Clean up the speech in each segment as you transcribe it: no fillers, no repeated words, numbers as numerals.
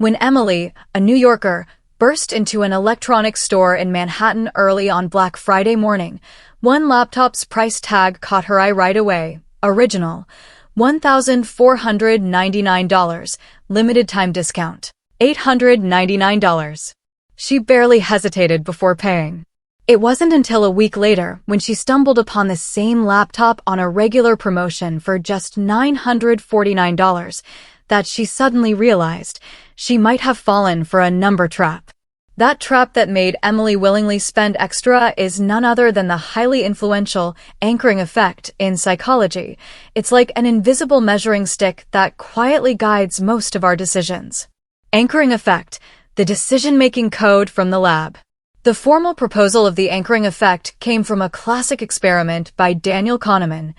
When Emily, a New Yorker, burst into an electronics store in Manhattan early on Black Friday morning, one laptop's price tag caught her eye right away. Original. $1,499. Limited time discount. $899. She barely hesitated before paying. It wasn't until a week later, when she stumbled upon the same laptop on a regular promotion for just $949, that she suddenly realized she might have fallen for a number trap. That trap that made Emily willingly spend extra is none other than the highly influential anchoring effect in psychology. It's like an invisible measuring stick that quietly guides most of our decisions. Anchoring effect, the decision-making code from the lab. The formal proposal of the anchoring effect came from a classic experiment by Daniel Kahneman,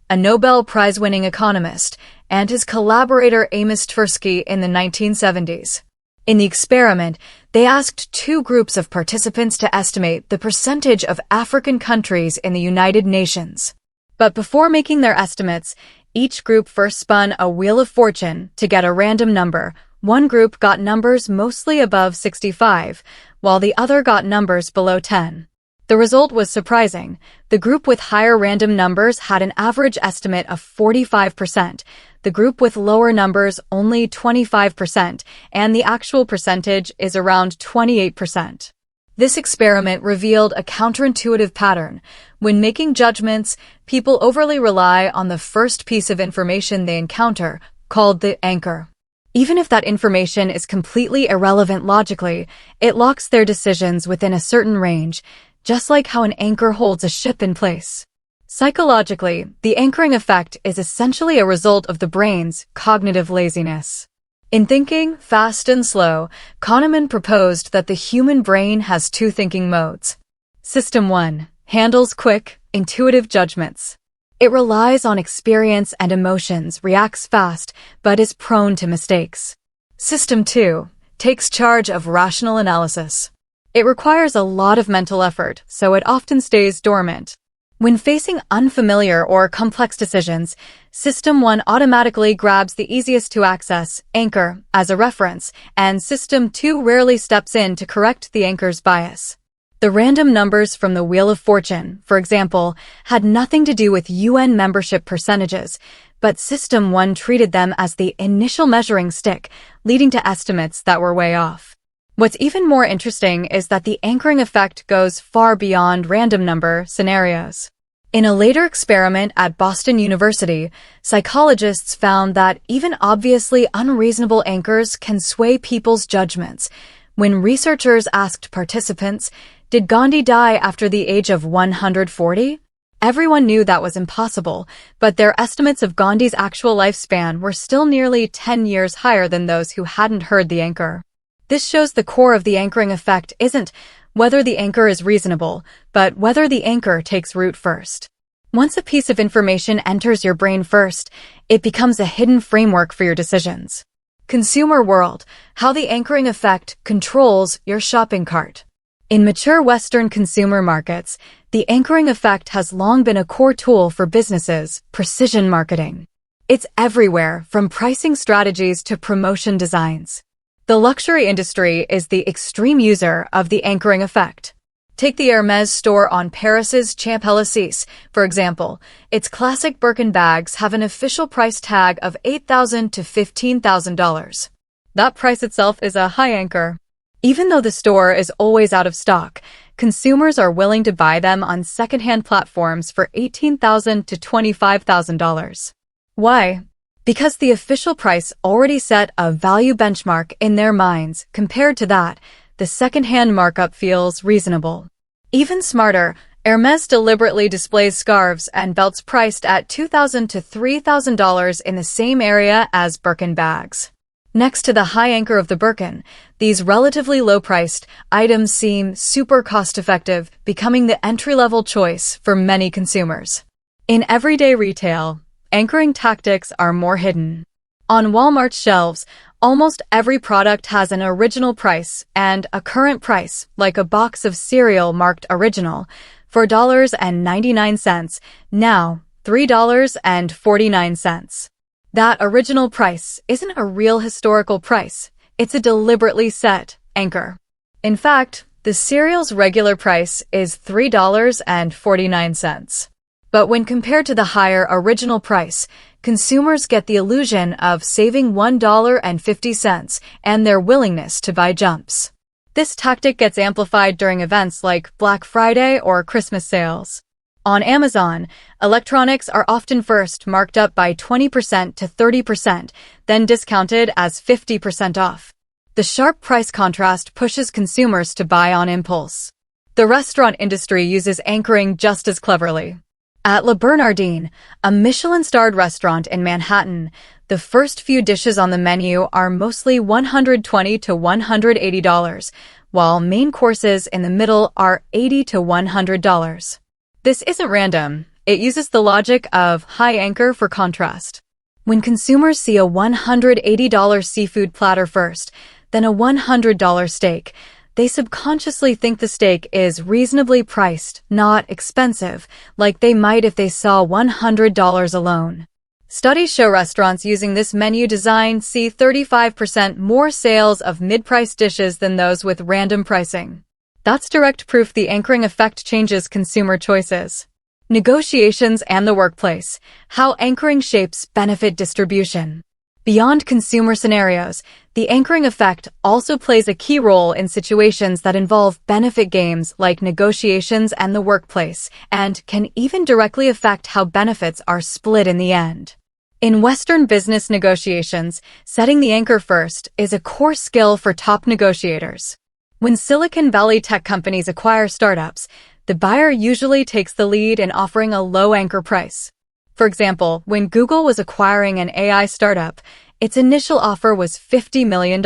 a Nobel Prize-winning economist, and his collaborator Amos Tversky in the 1970s. In the experiment, they asked two groups of participants to estimate the percentage of African countries in the United Nations. But before making their estimates, each group first spun a wheel of fortune to get a random number. One group got numbers mostly above 65, while the other got numbers below 10. The result was surprising. The group with higher random numbers had an average estimate of 45%, the group with lower numbers only 25%, and the actual percentage is around 28%. This experiment revealed a counterintuitive pattern. When making judgments, people overly rely on the first piece of information they encounter, called the anchor. Even if that information is completely irrelevant logically, it locks their decisions within a certain range, just like how an anchor holds a ship in place. Psychologically, the anchoring effect is essentially a result of the brain's cognitive laziness. In Thinking, Fast and Slow, Kahneman proposed that the human brain has two thinking modes. System 1 handles quick, intuitive judgments. It relies on experience and emotions, reacts fast, but is prone to mistakes. System 2 takes charge of rational analysis. It requires a lot of mental effort, so it often stays dormant. When facing unfamiliar or complex decisions, System 1 automatically grabs the easiest to access, anchor, as a reference, and System 2 rarely steps in to correct the anchor's bias. The random numbers from the Wheel of Fortune, for example, had nothing to do with UN membership percentages, but System 1 treated them as the initial measuring stick, leading to estimates that were way off. What's even more interesting is that the anchoring effect goes far beyond random number scenarios. In a later experiment at Boston University, psychologists found that even obviously unreasonable anchors can sway people's judgments. When researchers asked participants, "Did Gandhi die after the age of 140?" Everyone knew that was impossible, but their estimates of Gandhi's actual lifespan were still nearly 10 years higher than those who hadn't heard the anchor. This shows the core of the anchoring effect isn't whether the anchor is reasonable, but whether the anchor takes root first. Once a piece of information enters your brain first, it becomes a hidden framework for your decisions. Consumer world, how the anchoring effect controls your shopping cart. In mature Western consumer markets, the anchoring effect has long been a core tool for businesses, precision marketing. It's everywhere, from pricing strategies to promotion designs. The luxury industry is the extreme user of the anchoring effect. Take the Hermès store on Paris's Champs-Élysées, for example. Its classic Birkin bags have an official price tag of $8,000 to $15,000. That price itself is a high anchor. Even though the store is always out of stock, consumers are willing to buy them on secondhand platforms for $18,000 to $25,000. Why? Because the official price already set a value benchmark in their minds. Compared to that, the secondhand markup feels reasonable. Even smarter, Hermès deliberately displays scarves and belts priced at $2,000 to $3,000 in the same area as Birkin bags. Next to the high anchor of the Birkin, these relatively low-priced items seem super cost-effective, becoming the entry-level choice for many consumers. In everyday retail, anchoring tactics are more hidden. On Walmart's shelves, almost every product has an original price and a current price, like a box of cereal marked original, for $1.99, now $3.49. That original price isn't a real historical price. It's a deliberately set anchor. In fact, the cereal's regular price is $3.49. But when compared to the higher original price, consumers get the illusion of saving $1.50 and their willingness to buy jumps. This tactic gets amplified during events like Black Friday or Christmas sales. On Amazon, electronics are often first marked up by 20% to 30%, then discounted as 50% off. The sharp price contrast pushes consumers to buy on impulse. The restaurant industry uses anchoring just as cleverly. At Le Bernardin, a Michelin-starred restaurant in Manhattan, the first few dishes on the menu are mostly $120 to $180, while main courses in the middle are $80 to $100. This isn't random. It uses the logic of high anchor for contrast. When consumers see a $180 seafood platter first, then a $100 steak, they subconsciously think the steak is reasonably priced, not expensive, like they might if they saw $100 alone. Studies show restaurants using this menu design see 35% more sales of mid-priced dishes than those with random pricing. That's direct proof the anchoring effect changes consumer choices. Negotiations and the workplace. How anchoring shapes benefit distribution. Beyond consumer scenarios, the anchoring effect also plays a key role in situations that involve benefit games like negotiations and the workplace, and can even directly affect how benefits are split in the end. In Western business negotiations, setting the anchor first is a core skill for top negotiators. When Silicon Valley tech companies acquire startups, the buyer usually takes the lead in offering a low anchor price. For example, when Google was acquiring an AI startup, its initial offer was $50 million.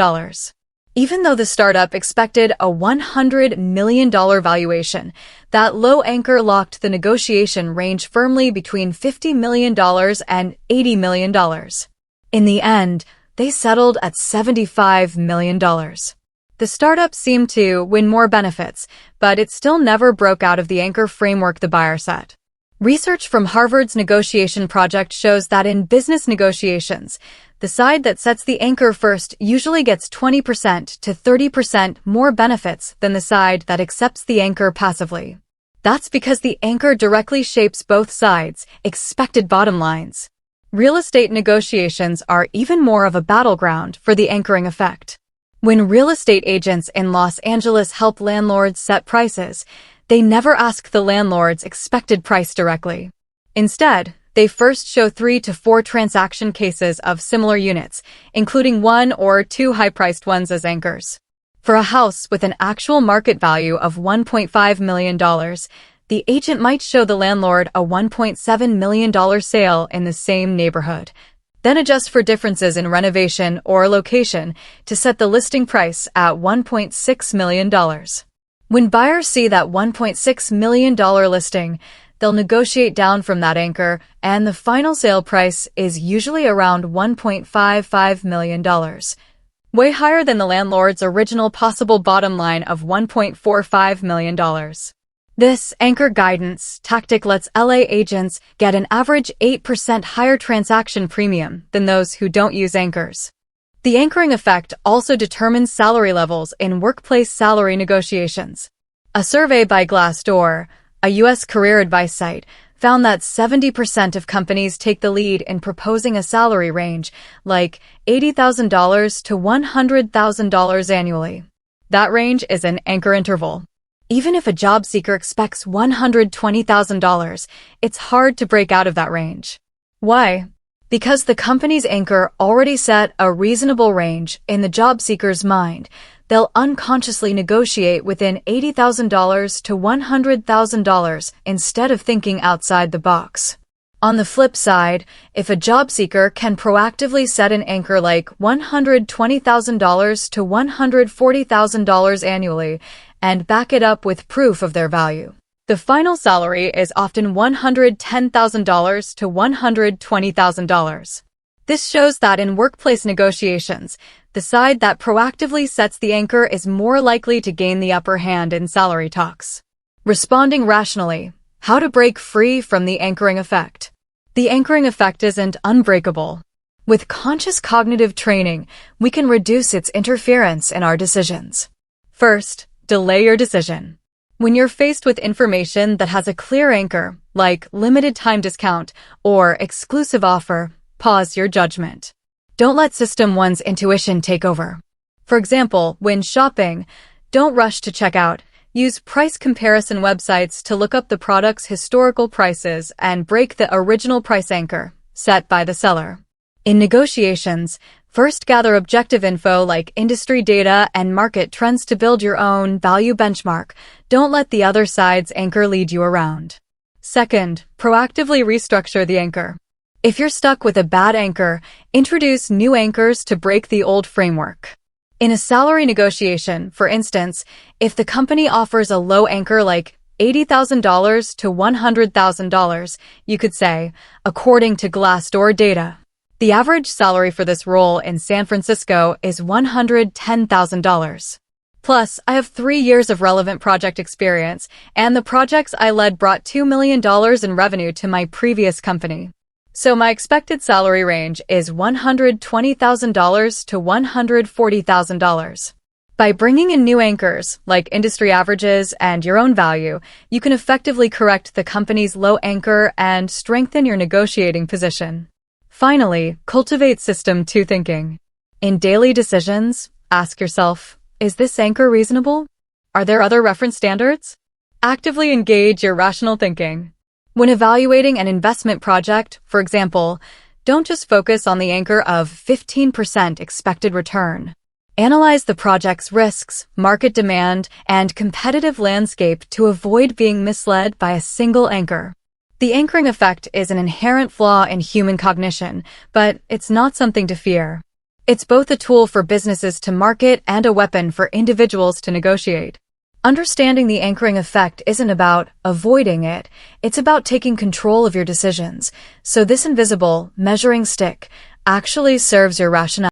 Even though the startup expected a $100 million valuation, that low anchor locked the negotiation range firmly between $50 million and $80 million. In the end, they settled at $75 million. The startup seemed to win more benefits, but it still never broke out of the anchor framework the buyer set. Research from Harvard's negotiation project shows that in business negotiations, the side that sets the anchor first usually gets 20% to 30% more benefits than the side that accepts the anchor passively. That's because the anchor directly shapes both sides' expected bottom lines. Real estate negotiations are even more of a battleground for the anchoring effect. When real estate agents in Los Angeles help landlords set prices, they never ask the landlord's expected price directly. Instead, they first show 3 to 4 transaction cases of similar units, including 1 or 2 high-priced ones as anchors. For a house with an actual market value of $1.5 million, the agent might show the landlord a $1.7 million sale in the same neighborhood, then adjust for differences in renovation or location to set the listing price at $1.6 million. When buyers see that $1.6 million listing, they'll negotiate down from that anchor, and the final sale price is usually around $1.55 million, way higher than the landlord's original possible bottom line of $1.45 million. This anchor guidance tactic lets LA agents get an average 8% higher transaction premium than those who don't use anchors. The anchoring effect also determines salary levels in workplace salary negotiations. A survey by Glassdoor, a U.S. career advice site, found that 70% of companies take the lead in proposing a salary range, like $80,000 to $100,000 annually. That range is an anchor interval. Even if a job seeker expects $120,000, it's hard to break out of that range. Why? Because the company's anchor already set a reasonable range in the job seeker's mind, they'll unconsciously negotiate within $80,000 to $100,000 instead of thinking outside the box. On the flip side, if a job seeker can proactively set an anchor like $120,000 to $140,000 annually and back it up with proof of their value, the final salary is often $110,000 to $120,000. This shows that in workplace negotiations, the side that proactively sets the anchor is more likely to gain the upper hand in salary talks. Responding rationally. How to break free from the anchoring effect. The anchoring effect isn't unbreakable. With conscious cognitive training, we can reduce its interference in our decisions. First, delay your decision. When you're faced with information that has a clear anchor, like limited time discount or exclusive offer, pause your judgment. Don't let System 1's intuition take over. For example, when shopping, don't rush to check out. Use price comparison websites to look up the product's historical prices and break the original price anchor set by the seller. In negotiations, first gather objective info like industry data and market trends to build your own value benchmark. Don't let the other side's anchor lead you around. Second, proactively restructure the anchor. If you're stuck with a bad anchor, introduce new anchors to break the old framework. In a salary negotiation, for instance, if the company offers a low anchor like $80,000 to $100,000, you could say, according to Glassdoor data, the average salary for this role in San Francisco is $110,000. Plus, I have 3 years of relevant project experience, and the projects I led brought $2 million in revenue to my previous company. So my expected salary range is $120,000 to $140,000. By bringing in new anchors, like industry averages and your own value, you can effectively correct the company's low anchor and strengthen your negotiating position. Finally, cultivate System 2 thinking. In daily decisions, ask yourself, is this anchor reasonable? Are there other reference standards? Actively engage your rational thinking. When evaluating an investment project, for example, don't just focus on the anchor of 15% expected return. Analyze the project's risks, market demand, and competitive landscape to avoid being misled by a single anchor. The anchoring effect is an inherent flaw in human cognition, but it's not something to fear. It's both a tool for businesses to market and a weapon for individuals to negotiate. Understanding the anchoring effect isn't about avoiding it, it's about taking control of your decisions, so this invisible, measuring stick actually serves your rationale.